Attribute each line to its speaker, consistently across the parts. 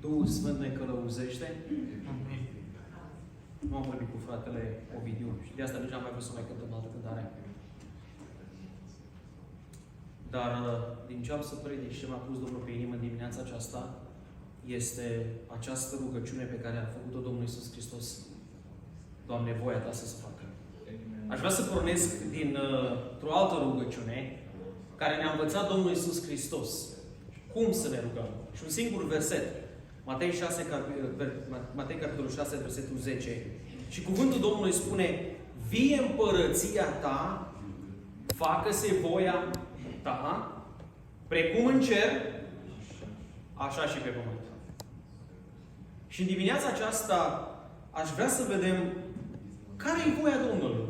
Speaker 1: Duhul Sfânt ne călăuzește. Nu am vorbit cu fratele Ovidiu și de asta nici n-am mai vrut să mai cântăm altă cântare. Dar din ce am să predic și ce m-a pus Domnul pe inimă în dimineața aceasta este această rugăciune pe care a făcut-o Domnul Iisus Hristos. Doamne, voia Ta să se facă. Aș vrea să pornesc dintr-o altă rugăciune care ne-a învățat Domnul Iisus Hristos. Cum să ne rugăm? Și un singur verset. Matei capitolul 6, versetul 10. Și cuvântul Domnului spune: vie împărăția Ta, facă-se voia Ta, precum în cer, așa și pe pământ. Și în dimineața aceasta aș vrea să vedem care e voia Domnului.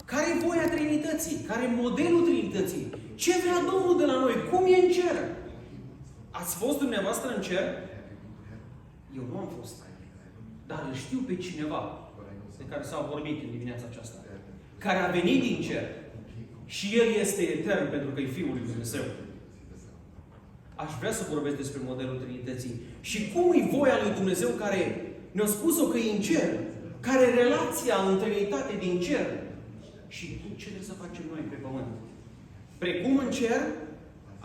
Speaker 1: Care e voia Trinității? Care e modelul Trinității? Ce vrea Domnul de la noi? Cum e în cer? Ați fost dumneavoastră în cer? Eu nu am fost. Dar îl știu pe cineva de care s-a vorbit în dimineața aceasta. Care a venit din cer. Și El este etern pentru că e Fiul lui Dumnezeu. Aș vrea să vorbesc despre modelul Trinității. Și cum e voia lui Dumnezeu care ne-a spus-o că e în cer. Care e relația în Trinitate din cer. Și ce trebuie să facem noi pe pământ. Precum în cer,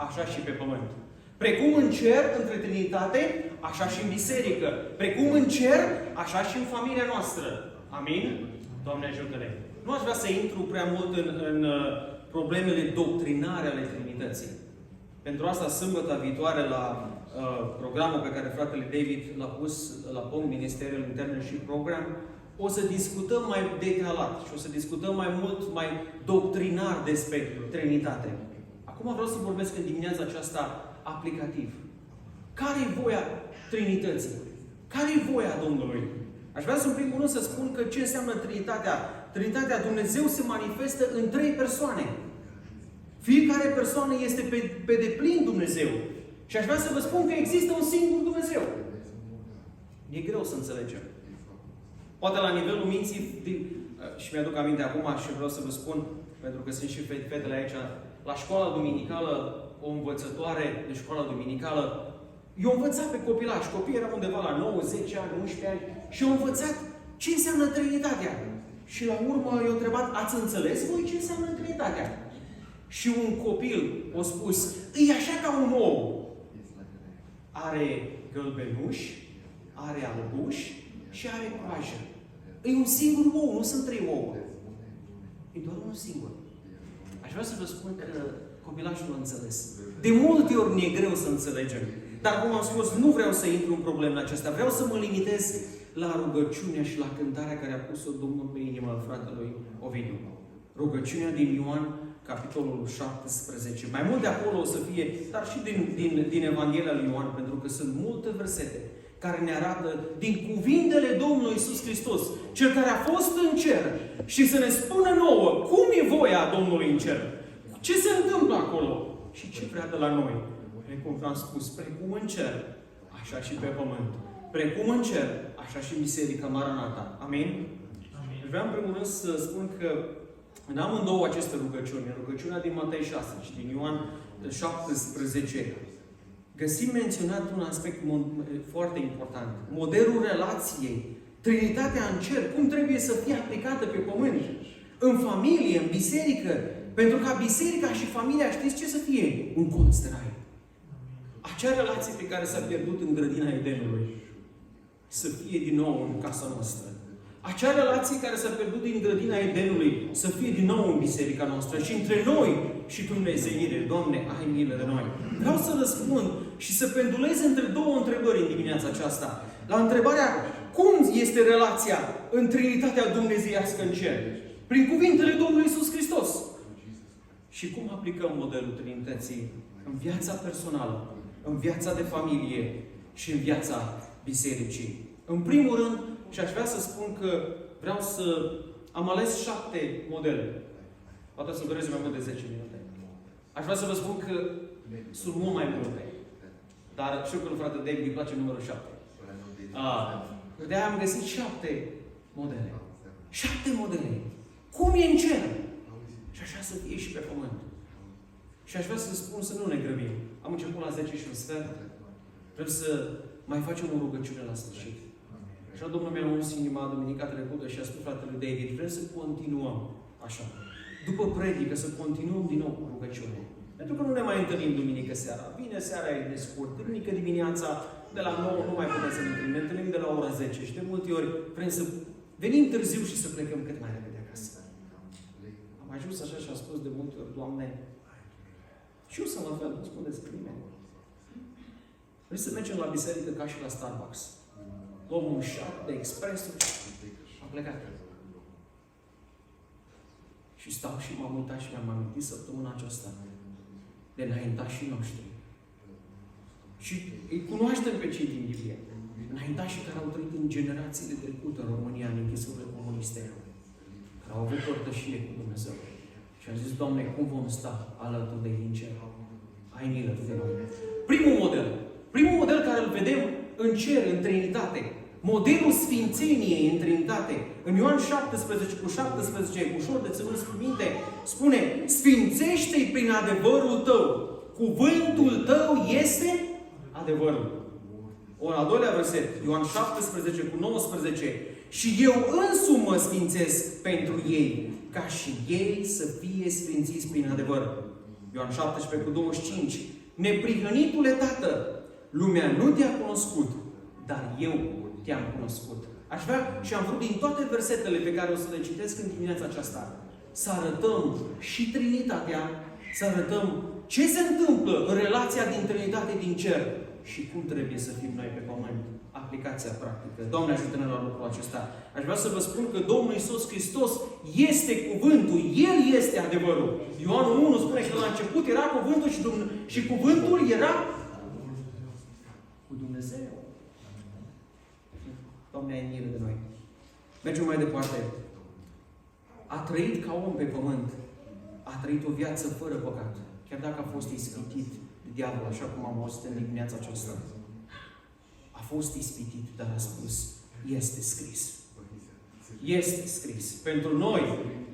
Speaker 1: așa și pe pământ. Precum în cer, între Trinitate, așa și în biserică. Precum în cer, așa și în familia noastră. Amin? Doamne ajută-ne! Nu aș vrea să intru prea mult în problemele doctrinare ale Trinității. Pentru asta, sâmbătă viitoare, la programul pe care fratele David l-a pus la punct, Ministeriul Internship Program, o să discutăm mai detalat și o să discutăm mai mult, mai doctrinar despre Trinitate. Acum vreau să vorbesc în dimineața aceasta aplicativ. Care e voia Trinității? Care e voia Domnului? Aș vrea să în primul rând să spun că ce înseamnă Trinitatea. Trinitatea, Dumnezeu se manifestă în 3 persoane. Fiecare persoană este pe deplin Dumnezeu. Și aș vrea să vă spun că există un singur Dumnezeu. E greu să înțelegem. Poate la nivelul minții, și mi-aduc aminte acum și vreau să vă spun, pentru că sunt și fetele aici, la școala duminicală, o învățătoare de școala duminicală, i-a învățat pe copilași. Copiii erau undeva la 9, 10 ani, 11 ani și au învățat ce înseamnă Trinitatea. Și la urmă i-a întrebat: ați înțeles voi ce înseamnă Trinitatea? Și un copil a spus: e așa ca un ou. Are gălbenuși, are albuși și are coajă. E un singur ou, nu sunt 3 ouă. E doar unul singur. Aș vrea să vă spun că copilașul nu a înțeles. De multe ori ne e greu să înțelegem. Dar, cum am spus, nu vreau să intru în problemele acestea. Vreau să mă limitez la rugăciunea și la cântarea care a pus-o Domnul pe inimă fratelui Ovidiu. Rugăciunea din Ioan, capitolul 17. Mai mult de acolo o să fie, dar și din Evanghelia lui Ioan, pentru că sunt multe versete care ne arată din cuvintele Domnului Iisus Hristos, Cel care a fost în cer, și să ne spună nouă cum e voia Domnului în cer. Ce se întâmplă acolo și ce vrea de la noi. Cum v-am spus, precum în cer, așa și pe pământ. Precum în cer, așa și în Biserica Maranata. Amin? Amin. Vreau în primul rând să spun că în amândouă aceste rugăciuni, rugăciunea din Matei 6 și din Ioan 17, găsim menționat un aspect foarte important. Modelul relației. Trinitatea în cer. Cum trebuie să fie aplicată pe pământ. În familie, în biserică. Pentru ca biserica și familia, știți ce să fie? Un colț de rai. Acea relație pe care s-a pierdut în grădina Edenului să fie din nou în casa noastră. Acea relație care s-a pierdut din grădina Edenului să fie din nou în biserica noastră și între noi și Dumnezeire. Doamne, ai milă de noi. Vreau să răspund și să pendulez între 2 întrebări în dimineața aceasta. La întrebarea: cum este relația în Trinitatea Dumnezeiască în cer? Prin cuvintele Domnului Iisus Hristos. Și cum aplicăm modelul Trinității în viața personală, în viața de familie și în viața bisericii. În primul rând, și aș vrea să spun că am ales 7 modele. Poate să dureze mai mult de 10 minute. Aș vrea să vă spun că sunt mult mai multe. Dar știu că lui frate David îi place numărul 7. De-aia am găsit 7 modele. 7 modele. Cum e în cer? Și așa să fie și pe pământ. Și aș vrea să spun să nu ne grăbim. Am început la 10 și un sfert. Vrem să mai facem o rugăciune la sfârșit. Așa Domnul mi-a uns inima duminica trecută și a spus fratele David, vrem să continuăm așa. După predică să continuăm din nou cu rugăciune. Pentru că nu ne mai întâlnim duminică seara. Vine seara e de scurt. Duminică dimineața de la 9 nu mai putem să ne întâlnim. Ne întâlnim de la ora 10 și de multe ori vrem să venim târziu și să plecăm cât mai repede acasă. Am ajuns așa și am spus de multe ori, Doamne, și eu sunt la fel, nu spuneți nimeni. Vrem să mergem la biserică ca și la Starbucks. Luăm un shot de expresul și am plecat. Și stau și m-am uitat și mi-am amintit săptămâna aceasta de înaintașii noștri. Și îi cunoaștem pe cei din Biblie. Înaintașii care au trăit în generațiile trecute în România, în închisurile comuniste, care au avut părtășie cu Dumnezeu. Și am zis, Doamne, cum vom sta alături de ei în cer? Ai milă de noi. Primul model care îl vedem în cer, în Trinitate. Modelul sfințeniei în Trinitate. În Ioan 17:17, ușor de ținut minte, spune, sfințește-i prin adevărul tău. Cuvântul tău este adevărul. Ori al doilea verset, Ioan 17:19, și eu însumi mă sfințesc pentru ei, ca și ei să fie sfințiți prin adevăr. Ioan 17:25, neprihănitule Tată, lumea nu te-a cunoscut, dar eu te-am cunoscut. Aș vrea și am vrut din toate versetele pe care o să le citesc în dimineața aceasta să arătăm și Trinitatea, să arătăm ce se întâmplă în relația din Trinitate din cer și cum trebuie să fim noi pe pământ. Aplicația practică. Doamne, ajută-ne la lucrul acesta. Aș vrea să vă spun că Domnul Iisus Hristos este cuvântul. El este adevărul. Ioan 1 spune că la început era cuvântul și cuvântul era cu Dumnezeu. Doamne, ai milă de noi. Mergem mai departe. A trăit ca om pe pământ. A trăit o viață fără păcat. Chiar dacă a fost ispitit de diavol, așa cum am auzit în dimineața aceasta. A fost ispitit, dar a spus, este scris. Este scris. Pentru noi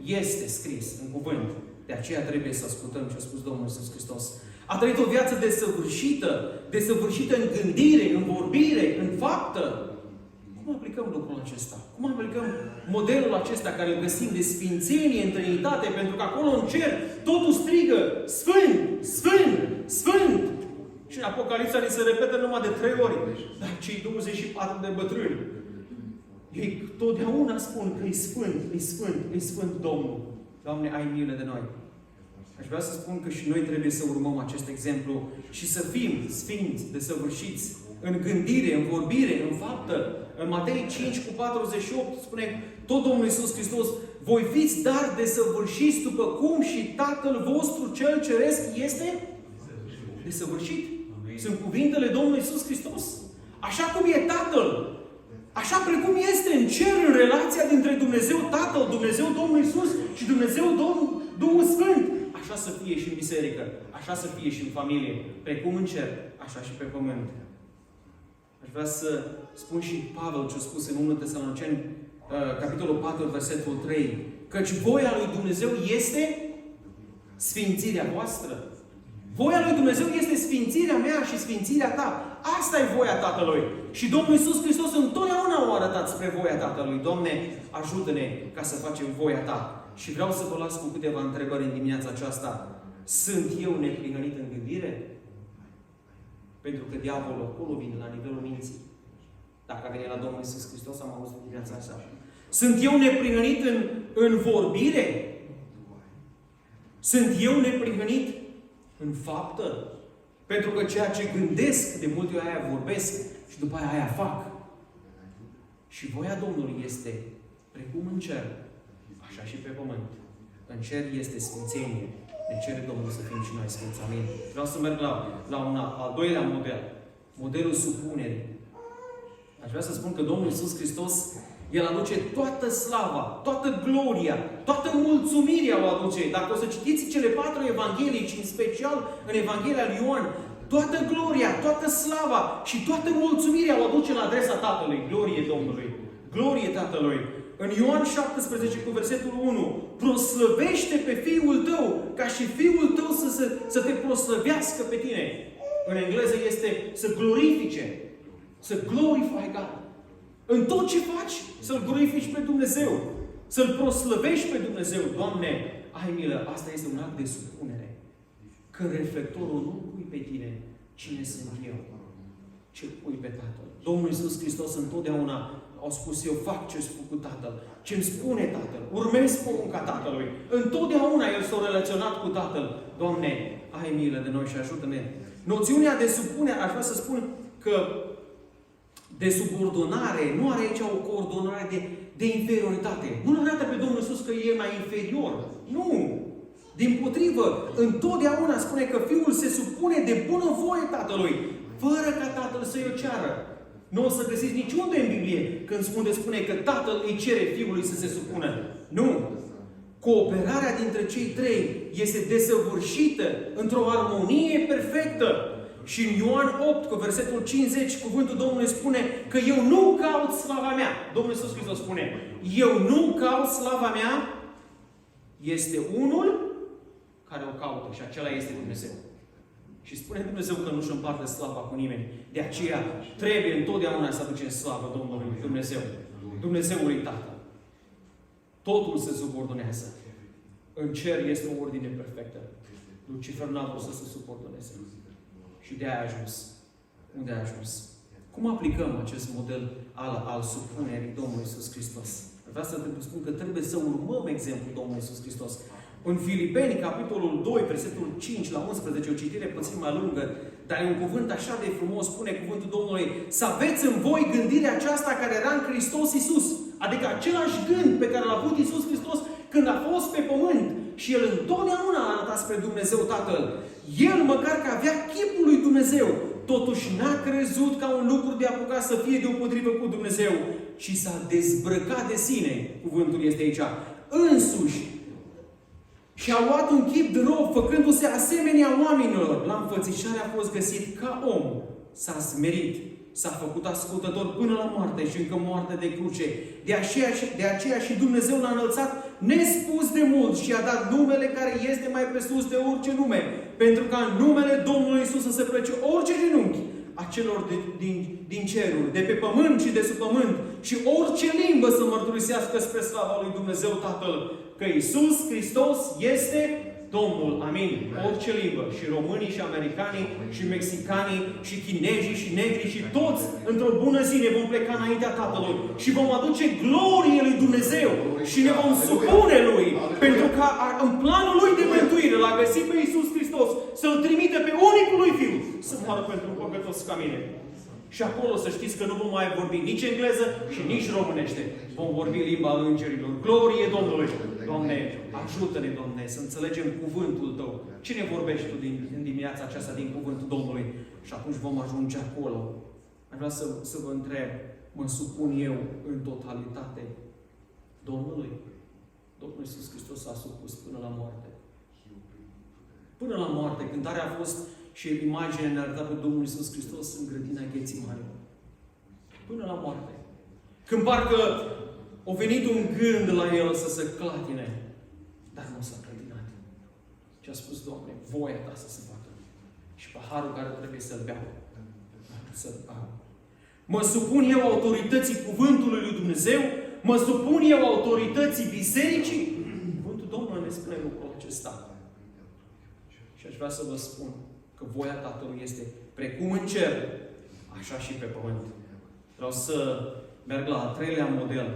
Speaker 1: este scris în cuvânt. De aceea trebuie să ascultăm ce a spus Domnul Iisus Hristos. A trăit o viață desăvârșită în gândire, în vorbire, în faptă. Cum aplicăm lucrul acesta? Cum aplicăm modelul acesta care îl găsim de sfințenie în Trinitate? Pentru că acolo în cer totul strigă Sfânt, Sfânt, Sfânt. Și în Apocalipsa ni se repetă numai de 3 ori. Dar cei 24 de bătrâni, ei totdeauna spun că e Sfânt, e Sfânt, e Sfânt Domnul. Doamne, ai milă de noi. Aș vrea să spun că și noi trebuie să urmăm acest exemplu și să fim sfinți, desăvârșiți, în gândire, în vorbire, în faptă. În Matei 5:48 spune tot Domnul Iisus Hristos, voi fiți dar desăvârșiți după cum și Tatăl vostru cel ceresc este desăvârșit. Sunt cuvintele Domnului Iisus Hristos. Așa cum e Tatăl, așa precum este în cer, în relația dintre Dumnezeu Tatăl, Dumnezeu Domnul Iisus și Dumnezeu Duhul Sfânt. Așa să fie și în biserică, așa să fie și în familie, precum în cer, așa și pe pământ. Aș vrea să spun și Pavel ce a spus în 1 Tesaloniceni, capitolul 4, versetul 3. Căci voia lui Dumnezeu este sfințirea voastră. Voia lui Dumnezeu este sfințirea mea și sfințirea ta. Asta e voia Tatălui. Și Domnul Iisus Hristos întotdeauna o arătat spre voia Tatălui. Doamne, ajută-ne ca să facem voia ta. Și vreau să vă las cu câteva întrebări în dimineața aceasta. Sunt eu neprihănit în gândire? Pentru că diavolul acolo vine la nivelul minții. Dacă a venit la Domnul Iisus Hristos, am auzit dimineața asta. Sunt eu neprihănit în vorbire? Sunt eu neprihănit în faptă? Pentru că ceea ce gândesc, de multe ori aia vorbesc și după aia fac. Și voia Domnului este, precum în cer, așa și pe pământ. În cer este sfințenie. Ne cere Domnul să fim și noi sfinți. Amin. Vreau să merg la un al doilea model. Modelul supunerii. Aș vrea să spun că Domnul Iisus Hristos, El aduce toată slava, toată gloria, toată mulțumirea o aduce. Dacă o să citiți cele 4 evanghelii, și în special în Evanghelia lui Ioan, toată gloria, toată slava și toată mulțumirea o aduce la adresa Tatălui. Glorie Domnului! Glorie Tatălui! În Ioan 17 cu versetul 1, proslăvește pe Fiul tău, ca și Fiul tău să te proslăvească pe tine. În engleză este să glorifice. Să glorify God. În tot ce faci, să-L glorifici pe Dumnezeu. Să-L proslăvești pe Dumnezeu. Doamne, ai milă, asta este un act de supunere. Când reflectorul nu pui pe tine, cine sunt eu, ci pui pe Tatăl. Domnul Iisus Hristos întotdeauna a spus, eu fac ce-ți făcut Tatăl. Ce-mi spune Tatăl. Urmez porunca Tatălui. Întotdeauna El s-a relaționat cu Tatăl. Doamne, ai milă de noi și ajută-ne. Noțiunea de supunere, aș vrea să spun că de subordonare nu are aici o coordonare de inferioritate. Nu arată pe Domnul Iisus că e mai inferior. Nu! Dimpotrivă, întotdeauna spune că Fiul se supune de bunăvoie Tatălui, fără ca Tatăl să-i o ceară. Nu o să găsiți niciunde în Biblie când spune că Tatăl îi cere Fiului să se supună. Nu! Cooperarea dintre cei trei este desăvârșită într-o armonie perfectă. Și în Ioan 8, cu versetul 50, cuvântul Domnului spune că eu nu caut slava mea. Domnul Iisus Hristos spune, eu nu caut slava mea, este unul care o caută și acela este Dumnezeu. Și spune Dumnezeu că nu-și împarte slava cu nimeni. De aceea trebuie întotdeauna să aducem slavă Domnului Dumnezeu. Dumnezeului Tatăl. Totul se subordonează. În cer este o ordine perfectă. Lucifer n-a vrut să se subordoneze. Și de-aia a ajuns. Unde a ajuns? Cum aplicăm acest model al supunerii Domnului Iisus Hristos? Vreau să te spun că trebuie să urmăm exemplul Domnului Iisus Hristos. În Filipeni, capitolul 2, versetul 5 la 11, o citire puțin mai lungă, dar e un cuvânt așa de frumos, spune cuvântul Domnului, să aveți în voi gândirea aceasta care era în Hristos Iisus. Adică același gând pe care l-a avut Iisus Hristos când a fost pe pământ. Și El întotdeauna a arătat spre Dumnezeu Tatăl. El, măcar că avea chipul lui Dumnezeu, totuși n-a crezut ca un lucru de apucat să fie deopotrivă cu Dumnezeu, ci s-a dezbrăcat de sine, cuvântul este aici, însuși. Și a luat un chip de rob, făcându-se asemenea oamenilor. La înfățișare a fost găsit ca om. S-a smerit. S-a făcut ascultător până la moarte și încă moarte de cruce. De aceea și Dumnezeu l-a înălțat nespus de mult și i-a dat numele care este mai presus de orice nume. Pentru ca în numele Domnului Iisus să se plece orice genunchi a celor din ceruri, de pe pământ și de sub pământ și orice limbă să mărturisească spre slava lui Dumnezeu Tatăl că Iisus Hristos este Domnul. Amin. Orice limbă. Și românii, și americanii, și mexicanii, și chinezii, și negrii, și toți, într-o bună zi, ne vom pleca înaintea Tatălui. Și vom aduce glorie lui Dumnezeu. Și ne vom supune Lui. Pentru că în planul Lui de mântuire l-a găsit pe Iisus Hristos să-L trimite pe unicul Lui Fiu să moară pentru păcătos ca mine. Și acolo să știți că nu vom mai vorbi nici engleză și nici românește. Vom vorbi limba îngerilor. Glorie Domnului! Doamne, ajută-ne, Doamne, să înțelegem cuvântul Tău. Cine vorbești Tu în dimineața aceasta din cuvântul Domnului? Și atunci vom ajunge acolo. Aș vrea să vă întreb, mă supun eu în totalitate Domnului? Domnul Iisus Hristos s-a supus până la moarte. Până la moarte, cântarea a fost și imaginea ne arăta pe Domnul Iisus Hristos în grădina Ghețimani. Până la moarte. Când parcă a venit un gând la el să se clatine, dar nu s-a clătinat. Și a spus, Doamne, voia Ta să se facă. Și paharul care trebuie să-l beau, să-l beau. Mă supun eu autorității cuvântului lui Dumnezeu? Mă supun eu autorității bisericii? Cuvântul Domnului ne spune lucrul acesta. Și aș vrea să vă spun că voia Tatălui este precum în cer, așa și pe pământ. Vreau să merg la al treilea model.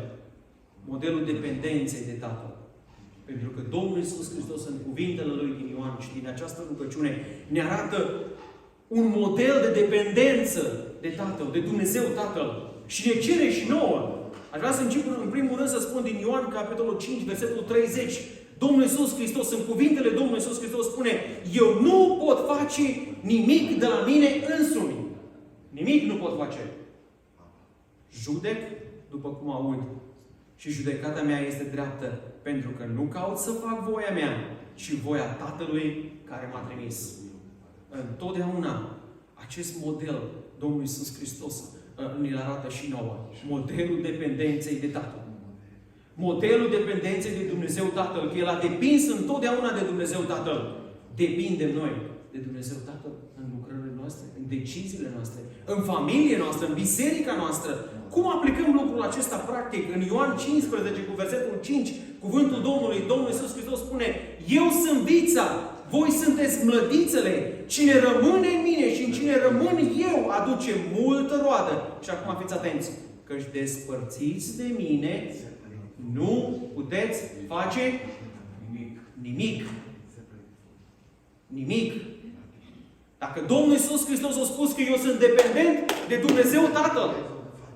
Speaker 1: Modelul dependenței de Tatăl. Pentru că Domnul Iisus Hristos în cuvintele Lui din Ioan și din această rugăciune ne arată un model de dependență de Tatăl, de Dumnezeu Tatăl. Și ne cere și nouă. Aș vrea să încep în primul rând să spun din Ioan, capitolul 5, versetul 30. Domnul Iisus Hristos, în cuvintele Domnului Iisus Hristos spune, eu nu pot face nimic de la mine însumi. Nimic nu pot face. Judec după cum aud. Și judecata mea este dreaptă, pentru că nu caut să fac voia mea, ci voia Tatălui care m-a trimis. Întotdeauna acest model Domnul Iisus Hristos ne-l arată și nouă. Modelul dependenței de Tatăl. Modelul dependenței de Dumnezeu Tatăl, că El a depins întotdeauna de Dumnezeu Tatăl. Depindem noi de Dumnezeu Tatăl în lucrările noastre? noastre, în deciziile noastre, în familie noastră, în biserica noastră. Cum aplicăm lucrul acesta practic? În Ioan 15, cu versetul 5, cuvântul Domnului, Domnul Iisus Hristos spune: Eu sunt vița, voi sunteți mlădițele. Cine rămâne în mine și în cine rămân eu aduce multă roadă. Și acum fiți atenți, căci despărțiți de mine nu puteți face nimic. Nimic. Dacă Domnul Iisus Hristos a spus că eu sunt dependent de Dumnezeu Tatăl,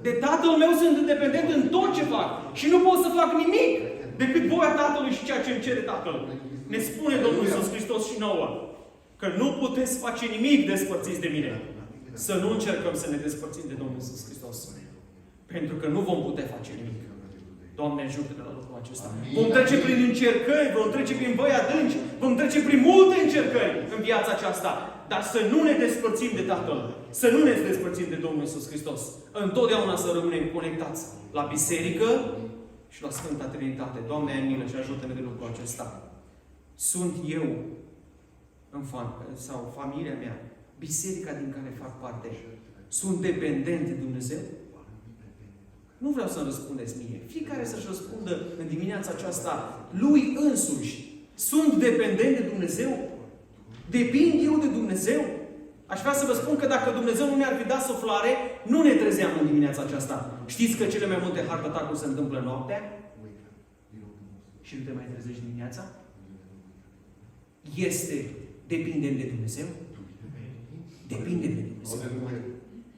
Speaker 1: de Tatăl meu sunt dependent în tot ce fac și nu pot să fac nimic decât voia Tatălui și ceea ce îmi cere Tatăl. Ne spune Domnul Iisus Hristos și nouă că nu puteți face nimic despărțiți de mine. Să nu încercăm să ne despărțim de Domnul Iisus Hristos. Pentru că nu vom putea face nimic. Doamne, ajută-ne la lucrul acesta. Vom trece prin încercări, vom trece prin băi adânci, vom trece prin multe încercări în viața aceasta. Dar să nu ne despărțim de Tatăl. Să nu ne despărțim de Domnul Iisus Hristos. Întotdeauna să rămânem conectați la biserică și la Sfânta Trinitate. Doamne, ai milă și ajută-ne de lucrul acesta. Sunt eu sau familia mea, biserica din care fac parte, sunt dependent de Dumnezeu? Nu vreau să-mi răspundeți mie. Fiecare să-și răspundă în dimineața aceasta lui însuși. Sunt dependent de Dumnezeu? Depind eu de Dumnezeu? Aș vrea să vă spun că dacă Dumnezeu nu ne-ar fi dat suflare, nu ne trezeam în dimineața aceasta. Știți că cele mai multe heart attack-uri se întâmplă noaptea? Și nu te mai trezești dimineața? Depindem de Dumnezeu? Depindem de Dumnezeu.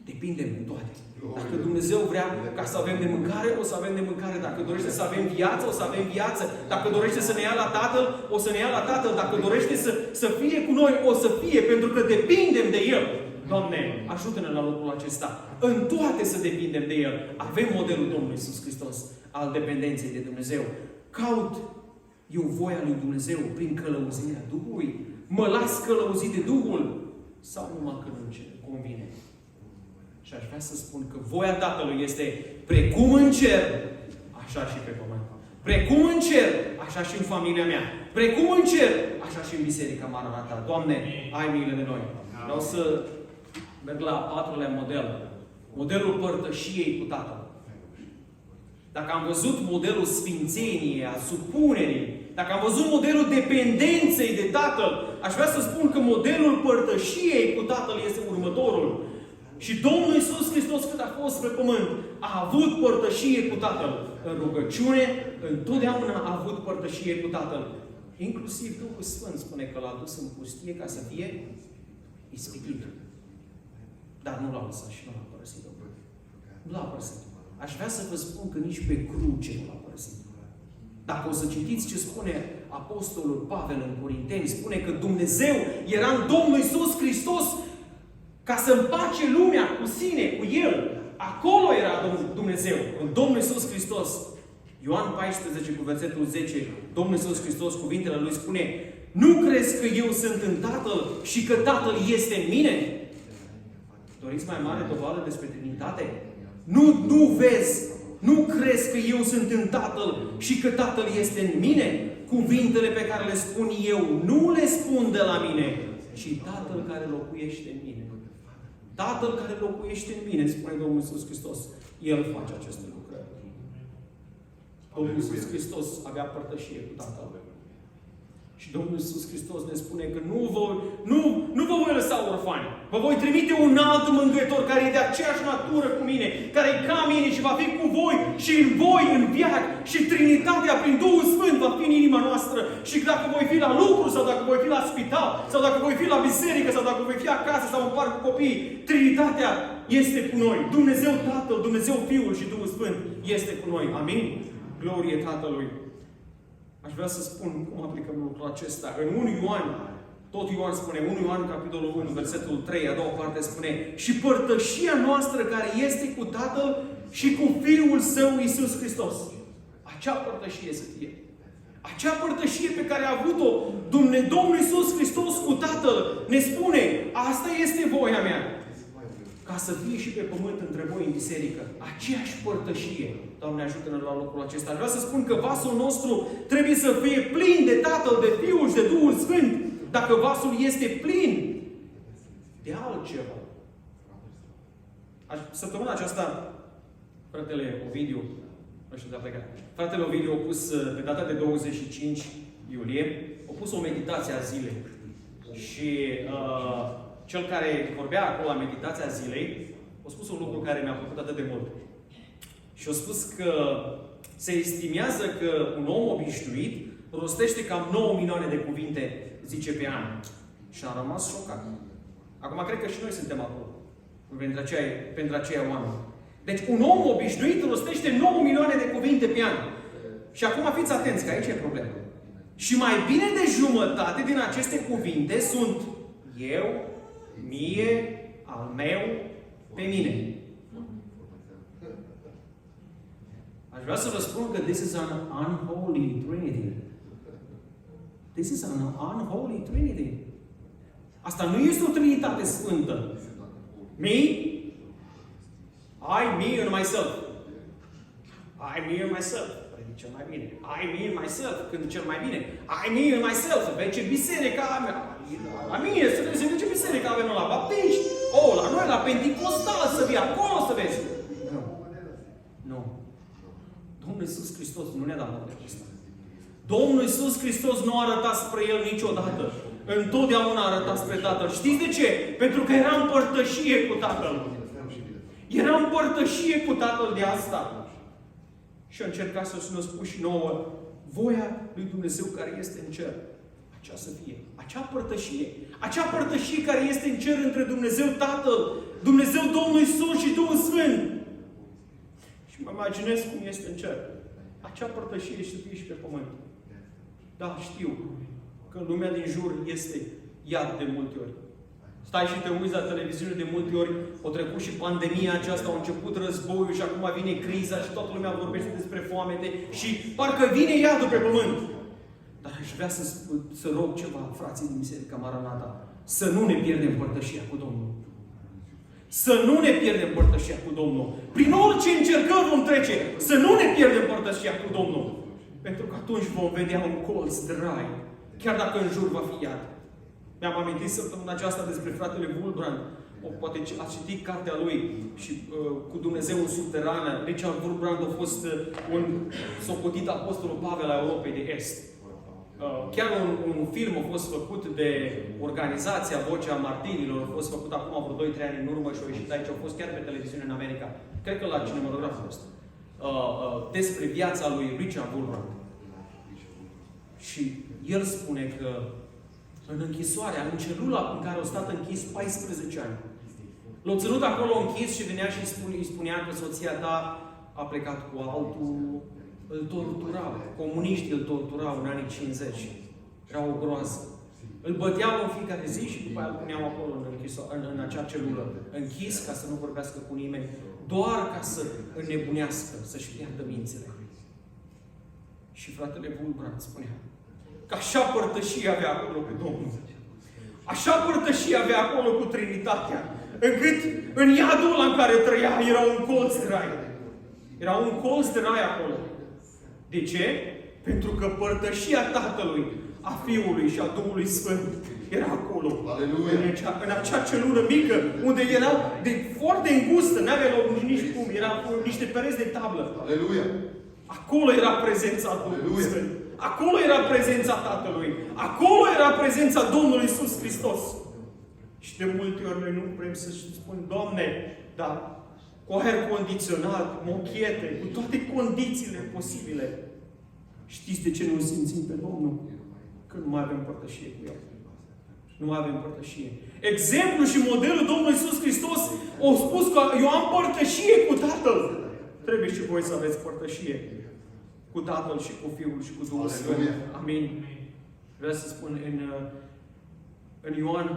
Speaker 1: Depindem de toate. Dacă Dumnezeu vrea ca să avem de mâncare, o să avem de mâncare. Dacă dorește să avem viață, o să avem viață. Dacă dorește să ne ia la Tatăl, o să ne ia la Tatăl. Dacă dorește să fie cu noi, o să fie, pentru că depindem de El. Doamne, ajută-ne la lucrul acesta. În toate să depindem de El. Avem modelul Domnului Iisus Hristos al dependenței de Dumnezeu. Caut eu voia lui Dumnezeu prin călăuzirea Duhului? Mă las călăuzit de Duhul? Sau numai că nu convine? Și aș vrea să spun că voia Tatălui este precum în cer, așa și pe pământ. Precum în cer, așa și în familia mea. Precum în cer, așa și în Biserica Maranata. Doamne, ai milă de noi. Vreau să merg la patrulea model. Modelul părtășiei cu Tatăl. Dacă am văzut modelul sfințeniei, a supunerii, dacă am văzut modelul dependenței de Tatăl, aș vrea să spun că modelul părtășiei cu Tatăl este următorul. Și Domnul Iisus Hristos, cât a fost pe pământ, a avut părtășie cu Tatăl. În rugăciune, întotdeauna a avut părtășie cu Tatăl. Inclusiv Duhul Sfânt spune că l-a dus în pustie ca să fie ispitit. Dar nu l-a lăsat și nu l-a părăsit. Nu l-a părăsit. Aș vrea să vă spun că nici pe cruce nu l-a părăsit. Dacă o să citiți ce spune Apostolul Pavel în Corinteni, spune că Dumnezeu era în Domnul Iisus Hristos ca să împace lumea cu sine, cu El. Acolo era Dumnezeu, în Domnul Iisus Hristos. Ioan 14, cu versetul 10, Domnul Iisus Hristos, cuvintele Lui spune: Nu crezi că eu sunt în Tatăl și că Tatăl este în mine? Doriți mai mare dovadă despre Trinitate? Nu vezi, nu crezi că eu sunt în Tatăl și că Tatăl este în mine? Cuvintele pe care le spun eu, nu le spun de la mine, ci Tatăl care locuiește în mine. Tatăl care locuiește în mine, spune Domnul Iisus Hristos, El face aceste lucrări. Domnul Iisus Hristos avea părtășie cu Tatăl. Și Domnul Iisus Hristos ne spune că nu vă voi lăsa orfani. Vă voi trimite un alt mângâietor care e de aceeași natură cu mine, care e ca mine și va fi cu voi și în voi, în viață. Și Trinitatea prin Duhul Sfânt va fi în inima noastră. Și dacă voi fi la lucru, sau dacă voi fi la spital, sau dacă voi fi la biserică, sau dacă voi fi acasă, sau în parc cu copiii, Trinitatea este cu noi. Dumnezeu Tatăl, Dumnezeu Fiul și Duhul Sfânt este cu noi. Amin? Glorie Tatălui! Aș vrea să spun cum aplicăm lucrul acesta. În 1 Ioan, tot Ioan spune, 1 Ioan, capitolul 1, versetul 3, a doua parte spune: Și părtășia noastră care este cu Tatăl și cu Fiul Său, Iisus Hristos. Acea părtășie să fie. Acea părtășie pe care a avut-o Domnul Iisus Hristos cu Tatăl ne spune: asta este voia mea. Ca să fie și pe pământ între voi în biserică. Aceeași părtășie. Doamne, ajută-ne la lucrul acesta. Vreau să spun că vasul nostru trebuie să fie plin de Tatăl, de Fiul și de Duhul Sfânt. Dacă vasul este plin de altceva, săptămâna aceasta, fratele Ovidiu, nu știu de a pleca, fratele Ovidiu a pus pe data de 25 iulie, a pus o meditație a zilei. Și cel care vorbea acolo la meditația zilei, a spus un lucru care mi-a plăcut atât de mult. Și a spus că se estimează că un om obișnuit rostește cam 9 milioane de cuvinte, zice, pe an. Și am rămas șocat. Acum cred că și noi suntem acolo, pentru aceia oameni. Deci un om obișnuit rostește 9 milioane de cuvinte pe an. Și acum fiți atenți, că aici e problema. Și mai bine de jumătate din aceste cuvinte sunt eu, mie, al meu, pe mine. Aș vrea să vă spun că this is an unholy trinity. This is an unholy trinity. Asta nu este o trinitate sfântă. Me, I, me and myself. I, me and myself. Predic cel mai bine. I, me and myself. Când cel mai bine. I, me and myself. Să vezi ce biserică avem. La mine, să vezi ce biserică avem la baptiști. Oh, la noi, la Pentecostal, să vii acolo să vezi. Nu. Nu. Domnul Iisus Hristos nu ne-a dat lucrul acesta. Domnul Iisus Hristos nu a arătat spre El niciodată. Întotdeauna a arătat spre Tatăl. Știți de ce? Pentru că era în părtășie cu Tatăl. Era în părtășie cu Tatăl de asta. Și a încercat să ne spun și nouă voia lui Dumnezeu care este în cer. Acea să fie. Acea părtășie care este în cer între Dumnezeu Tatăl, Dumnezeu Domnul Iisus și Duhul Sfânt. Și mă imaginez cum este în cer. Acea părtășie să fie și pe pământ. Da, știu că lumea din jur este iad de multe ori. Stai și te uiți la televiziune de multe ori, a trecut și pandemia aceasta, a început războiul și acum vine criza și toată lumea vorbește despre foamete și parcă vine iadul pe pământ. Dar aș vrea să rog ceva, frații din Biserica Maranata, să nu ne pierdem părtășia cu Domnul. Să nu ne pierdem părtășia cu Domnul. Prin orice încercări vom trece, să nu ne pierdem părtășia cu Domnul. Pentru că atunci vom vedea un colț de rai, chiar dacă în jur va fi iad. Mi-am amintit săptămâna aceasta despre fratele Wurmbrand. Poate ați citit cartea lui și cu Dumnezeu în subterană. Richard Wurmbrand a fost un socotit apostolul Pavel al Europei de Est. Chiar un film a fost făcut de organizația Vocea Martirilor, a fost făcut acum vreo 2-3 ani în urmă și a ieșit aici, a fost chiar pe televiziune în America. Cred că la cinematograf a fost. Despre viața lui Richard Wurmbrand. Și el spune că în închisoarea, în celula în care a stat închis 14 ani. L-a ținut acolo închis și venea și îi spunea că soția ta a plecat cu altul, îl torturau. Comuniștii îl torturau în anii 50. Era o groază. Îl băteau în fiecare zi și după aia îl puneau acolo în acea celulă. Închis ca să nu vorbească cu nimeni. Doar ca să înnebunească, să-și piardă mințile. Și fratele Wurmbrand spunea că așa părtășie avea acolo cu Domnul. Așa părtășie avea acolo cu Trinitatea. Încât în iadul ăla în care trăia era un colț de rai. Era un colț de rai acolo. De ce? Pentru că părtășia Tatălui, a Fiului și a Duhului Sfânt era acolo. În acea celulă mică, unde era foarte îngustă, n-avea loc nici cum, era cu niște pereți de tablă. Aleluia! Acolo era prezența Duhului Sfânt. Acolo era prezența Tatălui. Acolo era prezența Domnului Iisus Hristos. Și de multe ori noi nu vrem să spunem, Doamne, dar cu aer condiționat, mochete, cu toate condițiile posibile. Știți de ce nu simțim pe Domnul? Că nu mai avem părtășie cu El. Nu mai avem părtășie. Exemplu și modelul Domnului Iisus Hristos a spus că eu am părtășie cu Tatăl. Trebuie și voi să aveți părtășie cu Tatăl și cu Fiul și cu Duhul Sfânt. Amin. Vreau să spun în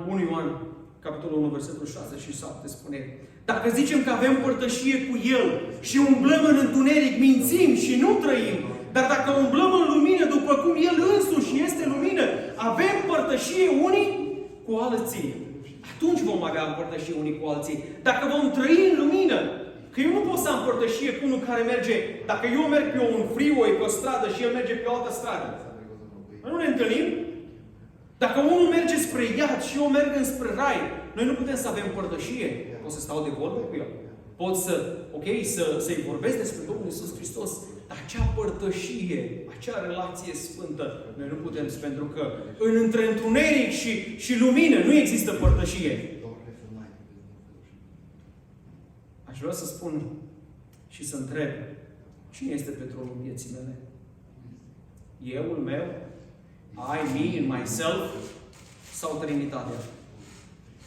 Speaker 1: 1 Ioan, capitolul 1, versetul 6 și 7, spune: dacă zicem că avem părtășie cu El și umblăm în întuneric, mințim și nu trăim. Dar dacă umblăm în lumină, după cum El însuși este lumină, avem părtășie unii cu alții. Atunci vom avea părtășie unii cu alții. Dacă vom trăi în lumină, că eu nu pot să am părtășie cu unul care merge, dacă eu merg pe un freeway, pe o stradă și el merge pe o altă stradă. Noi nu ne întâlnim? Dacă unul merge spre iad și eu merg înspre rai, noi nu putem să avem părtășie. Pot să stau de vorbă cu el. pot să-i vorbesc despre Domnul Iisus Hristos, dar acea părtășie, acea relație sfântă, noi nu putem, pentru că între întuneric și lumină nu există părtășie. Aș vrea să spun și să întreb, cine este petrolul vieții mele? Euul meu? I, me, in myself? Sau Trinitatea?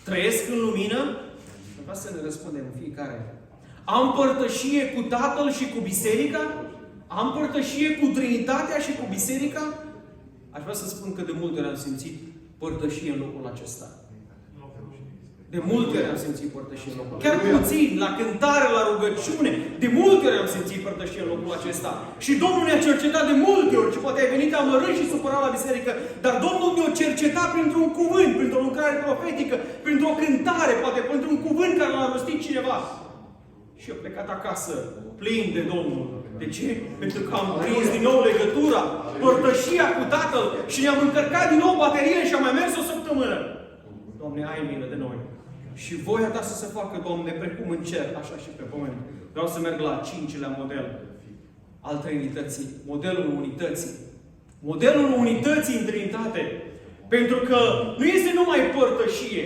Speaker 1: Trăiesc în lumină? Vreau să ne răspundem fiecare. Am părtășie cu Tatăl și cu Biserica? Am părtășie cu Trinitatea și cu Biserica? Aș vrea să spun că de multe ori am simțit părtășie în locul acesta. De multe ori am simțit părtășie în locul acesta. Chiar puțin, la cântare, la rugăciune. De multe ori am simțit părtășie în locul acesta. Și Domnul ne-a cercetat de multe ori. Și poate ai venit amărât și supărat la biserică. Dar Domnul ne-a cercetat printr-un cuvânt, printr-o lucrare profetică, printr-o cântare, poate printr-un cuvânt care l-a rostit cineva. Și eu plecat acasă, plin de Domnul. De ce? Pentru că am prins din nou legătura, părtășia cu Tatăl și ne-am încărcat din nou bateriile și am mai mers o săptămână. Doamne, ai milă de noi. Și voia Ta să se facă, Doamne, precum în cer, așa și pe pământ. Vreau să merg la 5-lea model al Trinității. Modelul unității. Modelul unității în Trinitate. Pentru că nu este numai părtășie.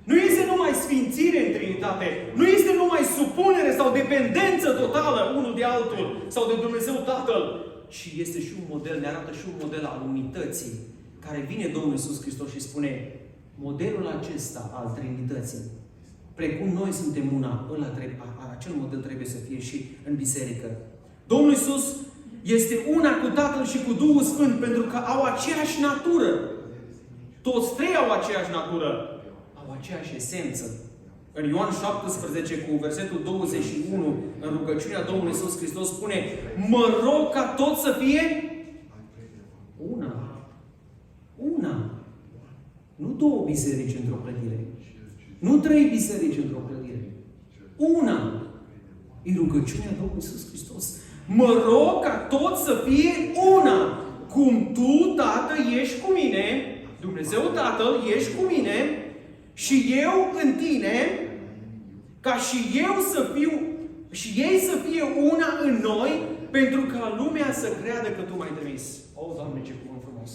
Speaker 1: Nu este numai sfințire în Trinitate. Nu este numai supunere sau dependență totală unul de altul sau de Dumnezeu Tatăl. Și este și un model, ne arată și un model al unității. Care vine Domnul Iisus Hristos și spune: modelul acesta al Trinității, precum noi suntem una, acel model trebuie să fie și în biserică. Domnul Iisus este una cu Tatăl și cu Duhul Sfânt, pentru că au aceeași natură. Toți trei au aceeași natură. Au aceeași esență. În Ioan 17, cu versetul 21, în rugăciunea Domnului Iisus Hristos spune: mă rog ca tot să fie una. Una. Nu două biserici într-o clădire. Nu trei biserici într-o clădire. Una. E rugăciunea Domnului Iisus Hristos. Mă rog ca tot să fie una. Cum Tu, Tată, ești cu mine, Dumnezeu Tatăl, ești cu mine, și eu în Tine, ca și eu să fiu, și ei să fie una în noi, pentru ca lumea să creadă că Tu m-ai trimis. O, Doamne, ce cuvânt frumos!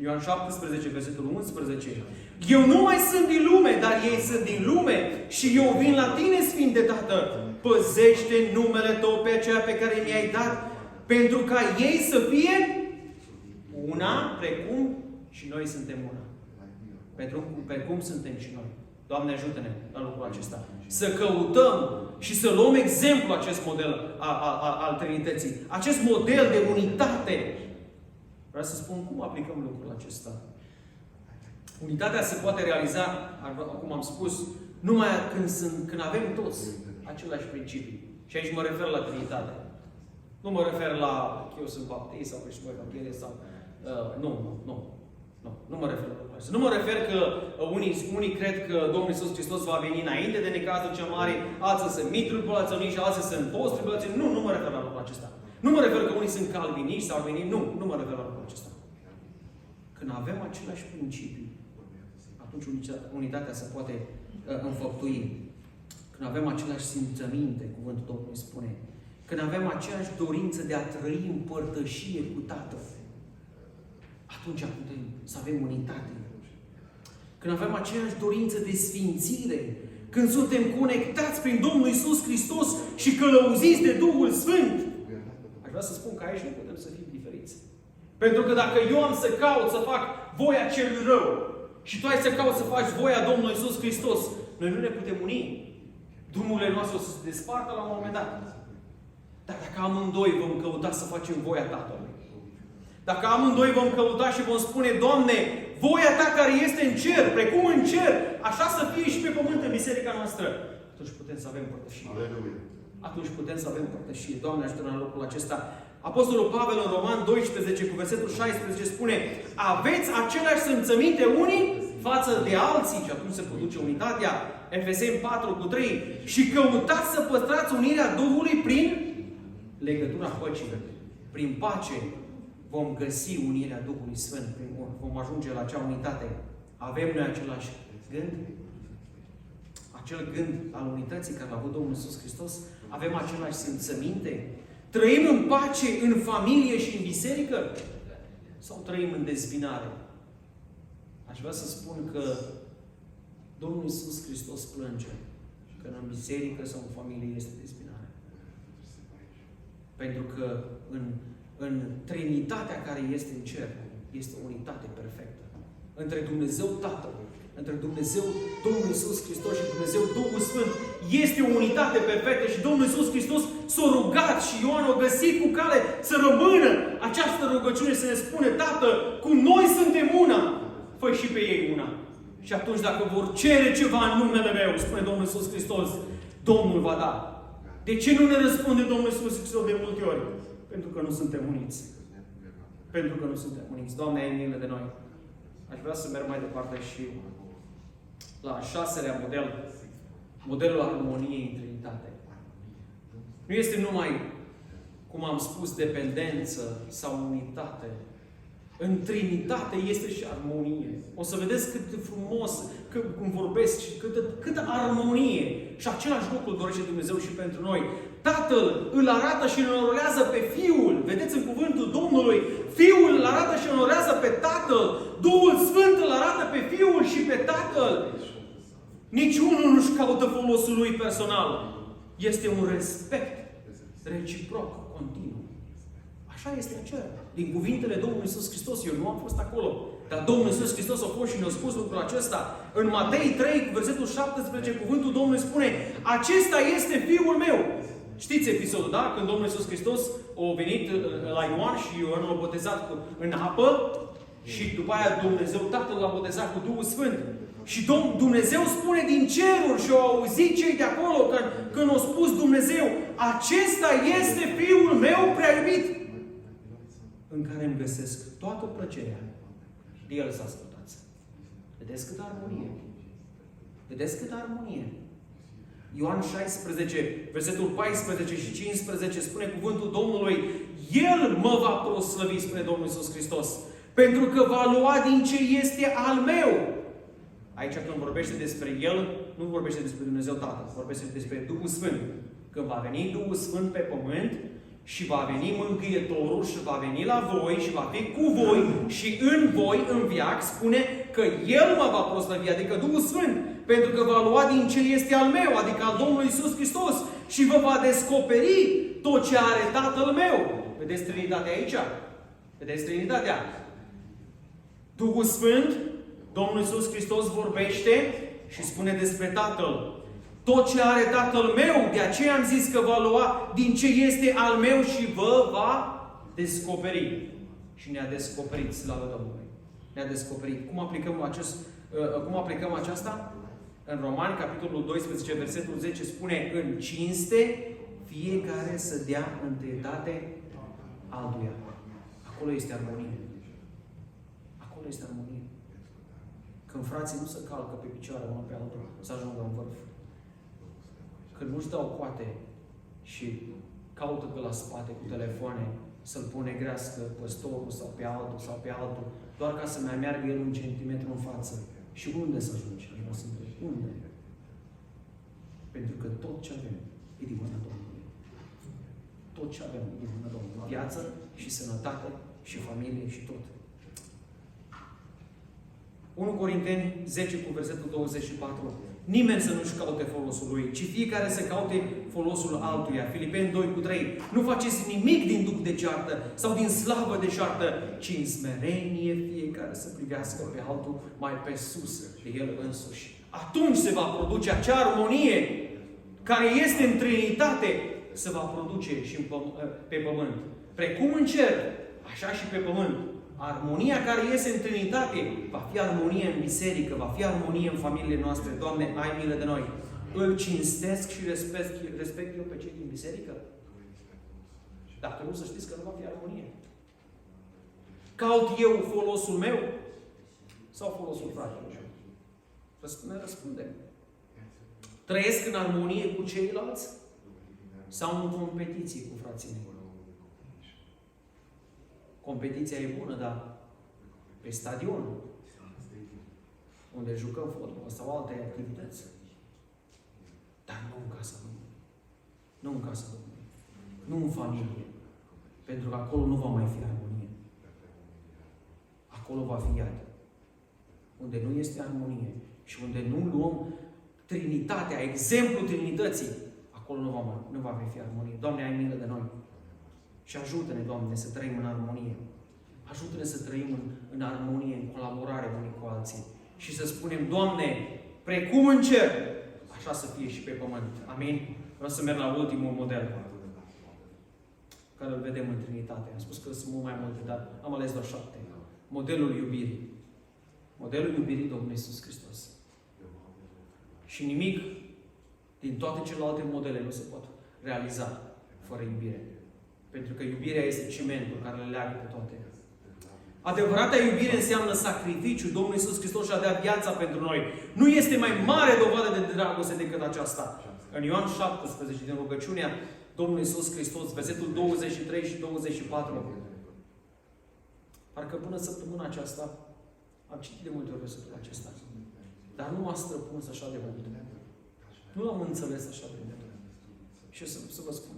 Speaker 1: Ioan 17, versetul 11. Eu nu mai sunt din lume, dar ei sunt din lume și eu vin la Tine, Sfinte Tată. Păzește numele Tău pe aceea pe care mi-ai dat, pentru ca ei să fie una, precum și noi suntem una. Precum suntem și noi. Doamne, ajută-ne la lucrul acesta. Să căutăm și să luăm exemplu acest model al Trinității. Acest model de unitate. Vreau să spun cum aplicăm lucrul acesta. Unitatea se poate realiza, cum am spus, numai când avem toți aceleași principii. Și aici mă refer la Trinitate. Nu mă refer la că eu sunt baptist sau creștin evanghelist sau... Nu mă refer la lucrul acesta. Nu mă refer că unii cred că Domnul Iisus Hristos va veni înainte de necazul cel mare, alții sunt mid-tribulaționiști și alții sunt post-tribulaționiști. Nu mă refer la lucrul acesta. Nu mă refer că unii sunt calviniști sau arminiști. Nu mă refer la lucrul acesta. Când avem aceleași principii, atunci unitatea se poate înfăptui. Când avem aceleași simțăminte, cuvântul Domnului spune. Când avem aceeași dorință de a trăi în părtășie cu Tatăl, atunci putem să avem unitate. Când avem aceeași dorință de sfințire, când suntem conectați prin Domnul Iisus Hristos și călăuziți de Duhul Sfânt, aș vrea să spun că aici nu putem să fim diferiți. Pentru că dacă eu am să caut să fac voia celui rău și tu ai să cauți să faci voia Domnului Iisus Hristos, noi nu ne putem uni. Drumurile noastre o să se despartă la un moment dat. Dar dacă amândoi vom căuta să facem voia Tatălui, dacă amândoi vom căuta și vom spune: Doamne, voia Ta care este în cer, precum în cer, așa să fie și pe pământ în biserica noastră, atunci putem să avem părtășie. Atunci putem să avem părtășie. Doamne, ajută-ne la lucrul acesta. Apostolul Pavel în Roman 12, cu versetul 16, spune: aveți aceleași simțăminte unii față de alții, și atunci se produce unitatea. Efeseni 4, cu 3. Și căutați să păstrați unirea Duhului prin legătura păcii. Prin pace vom găsi unirea Duhului Sfânt. Vom ajunge la acea unitate. Avem noi același gând? acel gând al unității care l-a avut Domnul Iisus Hristos? Avem același simțăminte? Trăim în pace, în familie și în biserică? Sau trăim în dezbinare? Aș vrea să spun că Domnul Iisus Hristos plânge că în biserică sau în familie este dezbinare. Pentru că în Trinitatea care este în cer, este o unitate perfectă. Între Dumnezeu Tatăl, între Dumnezeu Domnul Iisus Hristos și Dumnezeu Duhul Sfânt, este o unitate perfectă și Domnul Iisus Hristos s-a rugat și Ioan a găsit cu cale să rămână această rugăciune, să ne spune: Tată, cu noi suntem una, fă și pe ei una. Și atunci dacă vor cere ceva în numele meu, spune Domnul Iisus Hristos, Domnul va da. De ce nu ne răspunde Domnul Iisus Hristos de multe ori? Pentru că nu suntem uniți. Pentru că nu suntem uniți. Doamne, ai milă de noi. Aș vrea să merg mai departe și la a șaselea model. Modelul armoniei în Trinitate. Nu este numai, cum am spus, dependență sau unitate. În Trinitate este și armonie. O să vedeți cât de frumos cum vorbesc și câtă armonie. Și același lucru dorește Dumnezeu și pentru noi. Tatăl îl arată și îl onorează pe Fiul. Vedeți în cuvântul Domnului, Fiul îl arată și îl onorează pe Tatăl. Duhul Sfânt îl arată pe Fiul și pe Tatăl. Niciunul nu-și caută folosul lui personal. Este un respect reciproc, continuu. Așa este în cer. Din cuvintele Domnului Iisus Hristos, eu nu am fost acolo. Dar Domnul Iisus Hristos a fost și ne-a spus lucrul acesta. În Matei 3, cu versetul 17, cuvântul Domnului spune: Acesta este Fiul meu. Știți episodul, da? Când Domnul Iisus Hristos a venit la Ioan și Ioan l-a botezat în apă și după aia Dumnezeu Tatăl l-a botezat cu Duhul Sfânt. Și Dumnezeu spune din ceruri și au auzit cei de acolo când a spus Dumnezeu: Acesta este Fiul meu prea iubit, în care îmi găsesc toată plăcerea. De El să ascultați. Vedeți câtă armonie. Vedeți câtă armonie. Ioan 16, versetul 14 și 15 spune cuvântul Domnului: El mă va proslăvi, spune Domnul Iisus Hristos, pentru că va lua din ce este al meu. Aici când vorbește despre El, nu vorbește despre Dumnezeu Tatăl, vorbește despre Duhul Sfânt. Când va veni Duhul Sfânt pe pământ și va veni Mântuitorul și va veni la voi și va fi cu voi și în voi, în veac, spune că El mă va proslăvi, adică Duhul Sfânt, pentru că va lua din ce este al meu, adică al Domnului Iisus Hristos, și vă va descoperi tot ce are Tatăl meu. Vedeți Trinitatea aici? Vedeți Trinitatea? Duhul Sfânt, Domnul Iisus Hristos vorbește și spune despre Tatăl. Tot ce are Tatăl meu, de aceea am zis că va lua din ce este al meu și vă va descoperi. Și ne-a descoperit, slavă Domnului. Ne-a descoperit. Cum aplicăm aceasta? În Romani, capitolul 12, versetul 10, spune: În cinste, fiecare să dea întâietate altuia. Acolo este armonie. Acolo este armonie. Când frații nu se calcă pe picioare unul pe altul, să ajungă în vârf. Când nu-și dau coate și caută pe la spate cu telefoane să-l pune grească păstorul sau pe altul, doar ca să mai meargă el un centimetru în față. Și unde să ajungi? Unde? Pentru că tot ce avem e din mâna Domnului. Tot ce avem e din mâna Domnului. Viață și sănătate și familie și tot. 1 Corinteni 10 cu versetul 24. Nimeni să nu-și caute folosul lui, ci fiecare să caute folosul altuia. Filipeni 2 cu 3. Nu faceți nimic din duc de ceartă sau din slavă de ceartă, ci în smerenie fiecare să privească pe altul mai pe sus de el însuși. Atunci se va produce acea armonie care este în Trinitate, se va produce și pe pământ. Precum în cer, așa și pe pământ. Armonia care iese în Trinitate va fi armonie în biserică, va fi armonie în familiile noastre. Doamne, ai milă de noi! Îl cinstesc și respect eu pe cei din biserică? Dacă nu, să știți că nu va fi armonie. Caut eu folosul meu sau folosul fratelor? Ne răspundem. Trăiesc în armonie cu ceilalți sau în competiție cu frații mei? Competiția e bună, dar pe stadion, unde jucăm fotbal sau alte activități, Dar nu în casa Domnului. Nu în casa Domnului. Nu în familie. Pentru că acolo nu va mai fi armonie. Acolo va fi iad. Unde nu este armonie și unde nu luăm Trinitatea, exemplul Trinității, acolo nu va mai fi armonie. Doamne, ai milă de noi. Și ajută-ne, Doamne, să trăim în armonie. Ajută-ne să trăim în armonie, în colaborare unii cu alții. Și să spunem, Doamne, precum în cer, așa să fie și pe pământ. Amin? Vreau să merg la ultimul model care îl vedem în Trinitate. Am spus că sunt mult mai multe, dar am ales doar 7. Modelul iubirii. Modelul iubirii Domnului Iisus Hristos. Și nimic din toate celelalte modele nu se pot realiza fără iubire. Pentru că iubirea este cimentul care le leagă pe toate. Adevărata iubire înseamnă sacrificiu. Domnul Iisus Hristos și-a dat viața pentru noi. Nu este mai mare dovadă de dragoste decât aceasta. În Ioan 17, din rugăciunea Domnului Iisus Hristos, versetul 23 și 24. Parcă până săptămâna aceasta, am citit de multe ori versetul acesta. Dar nu m-a străpuns așa de mult. Nu l-am înțeles așa de mult. Și să vă spun.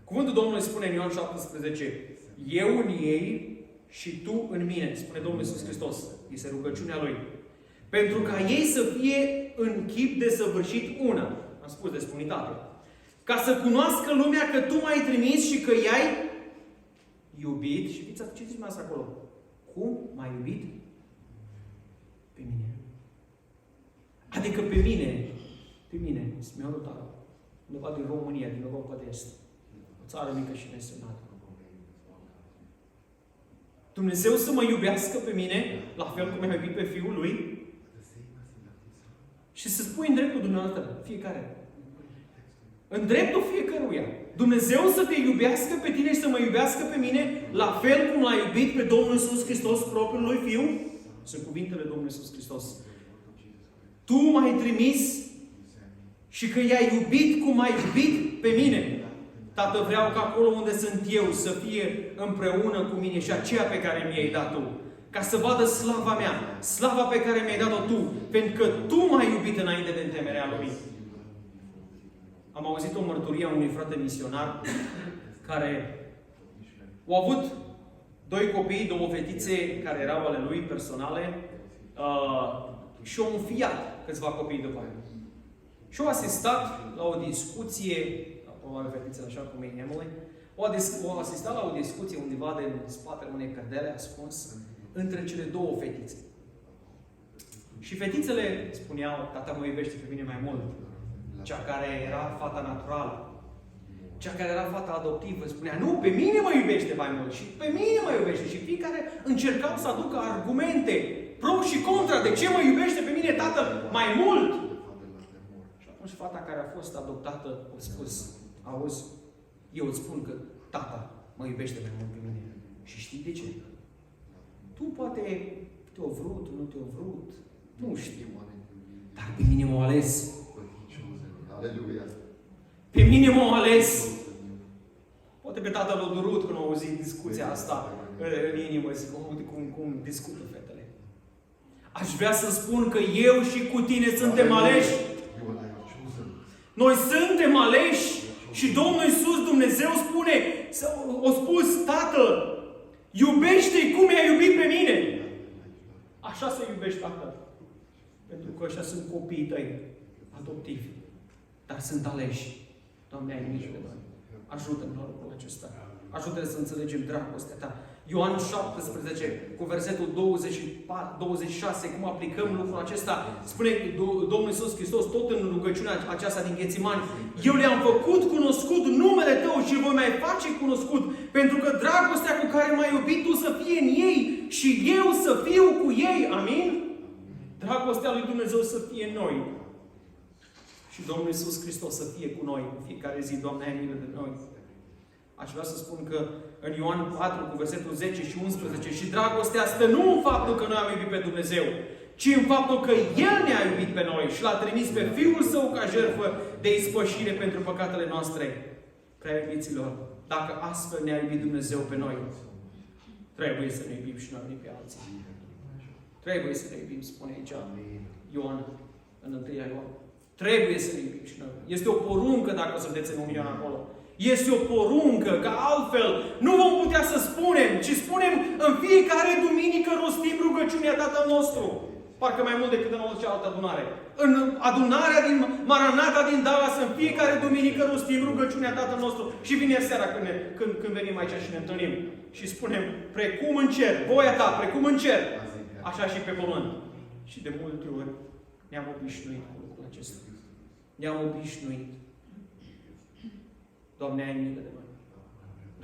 Speaker 1: Cuvântul Domnului spune în Ioan 17, eu în ei și tu în mine, spune Domnul Iisus Hristos. Este rugăciunea Lui. Pentru ca ei să fie în chip de săvârșit una. Am spus despre unitate. Ca să cunoască lumea că tu m-ai trimis și că i-ai iubit. Și citiți asta acolo. Cum m-ai iubit? Pe mine. Adică pe mine, Simeonul Tara, undeva din România, din Europa de Est. O țară mică și nesemnată. Dumnezeu să mă iubească pe mine, la fel cum mi-a iubit pe Fiul Lui, și să spui în dreptul dumneavoastră, fiecare. În dreptul fiecăruia. Dumnezeu să te iubească pe tine și să mă iubească pe mine, la fel cum l-a iubit pe Domnul Iisus Hristos, propriul Lui Fiu. Sunt cuvintele Domnului Iisus Hristos. Tu m-ai trimis și că i-ai iubit cum ai iubit pe mine. Tată, vreau ca acolo unde sunt eu să fie împreună cu mine și aceea pe care mi-ai dat tu. Ca să vadă slava mea, slava pe care mi-ai dat-o tu, pentru că tu m-ai iubit înainte de întemerea lumii. Am auzit o mărturie a unui frate misionar care au avut 2 copii, 2 fetițe care erau ale lui personale și au înfiat câțiva copii după aia. Și au asistat la o discuție, probabil fetițele așa cum e Emily, au asistat la o discuție undeva din spatele unei cărdele ascuns între cele 2 fetițe. Și fetițele spuneau, tata mă iubește pe mine mai mult. Cea care era fata naturală. Cea care era fata adoptivă spunea, nu, pe mine mă iubește mai mult și pe mine mă iubește. Și fiecare încercau să aducă argumente pro și contra. De ce mă iubește pe mine tatăl mai mult? Și atunci fata care a fost adoptată a spus, auzi, eu îți spun că tata mă iubește mai mult pe mine. Și știi de ce? Tu poate te-o vrut, nu te-o vrut, nu știu. Dar pe mine m-a ales.
Speaker 2: Aleluia.
Speaker 1: Pe mine m-a ales. Poate pe tatăl l-a durut când a auzit discuția asta în inimă. Zic, cum discută fetele. Aș vrea să spun că eu și cu tine suntem aleși. Noi suntem aleși. Și Domnul Iisus, Dumnezeu spune, a spus, Tată, iubește-i cum i-a iubit pe mine. Așa să iubești Tatăl. Pentru că ăștia sunt copiii tăi adoptivi. Dar sunt aleși. Doamne, ai grijă de noi. Ajută-ne la lucrul acesta. Ajută-ne să înțelegem dragostea Ta. Ioan 17, cu versetul 26, cum aplicăm lucrul acesta, spune Domnul Iisus Hristos, tot în rugăciunea aceasta din Ghețimani, eu le-am făcut cunoscut numele Tău și îl voi mai face cunoscut, pentru că dragostea cu care m-ai iubit Tu să fie în ei și eu să fiu cu ei. Amin? Dragostea lui Dumnezeu să fie în noi. Și Domnul Iisus Hristos să fie cu noi în fiecare zi. Doamne, ai milă de noi. Aș vrea să spun că în Ioan 4, cu versetul 10 și 11, și dragostea stă nu în faptul că noi am iubit pe Dumnezeu, ci în faptul că El ne-a iubit pe noi și L-a trimis pe Fiul Său ca jertfă de ispășire pentru păcatele noastre. Prea iubiților, dacă astfel ne-a iubit Dumnezeu pe noi, trebuie să ne iubim și noi unii pe alții. Trebuie să ne iubim, spune aici Ioan, în 1 Ioan. Trebuie să iubim și noi. Este o poruncă dacă o să vedeți în uniunea acolo. Este o poruncă, că altfel nu vom putea să spunem, ci spunem în fiecare duminică rostim rugăciunea Tatăl nostru. Parcă mai mult decât în orice altă adunare. În adunarea din Maranata din Dallas, în fiecare duminică rostim rugăciunea Tatăl nostru. Și vineri seara când venim aici și ne întâlnim. Și spunem, precum în cer, voia ta, precum în cer, așa și pe pământ. Și de multe ori ne-am obișnuit cu lucrul acesta. Ne-am obișnuit. Doamne, ai milă de noi.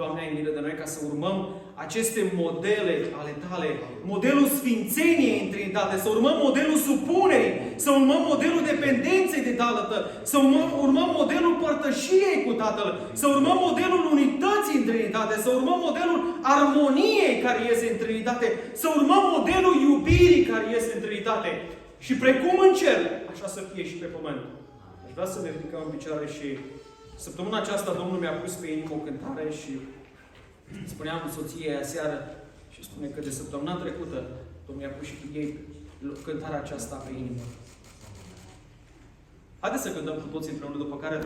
Speaker 1: Doamne, ai milă de noi ca să urmăm aceste modele ale Tale. Modelul sfințeniei în Trinitate. Să urmăm modelul supunerii. Să urmăm modelul dependenței de Tatăl. Să urmăm modelul părtășiei cu Tatăl. Să urmăm modelul unității în Trinitate. Să urmăm modelul armoniei care iese în Trinitate. Să urmăm modelul iubirii care iese în Trinitate. Și precum în cer, așa să fie și pe pământ. Aș vrea să ne ridicăm în picioare și săptămâna aceasta Domnul mi-a pus pe inimă o cântare și spuneam soției aseară și spune că de săptămâna trecută Domnul mi-a pus și cu ei cântarea aceasta pe inimă. Haideți să cântăm cu toții împreună, după care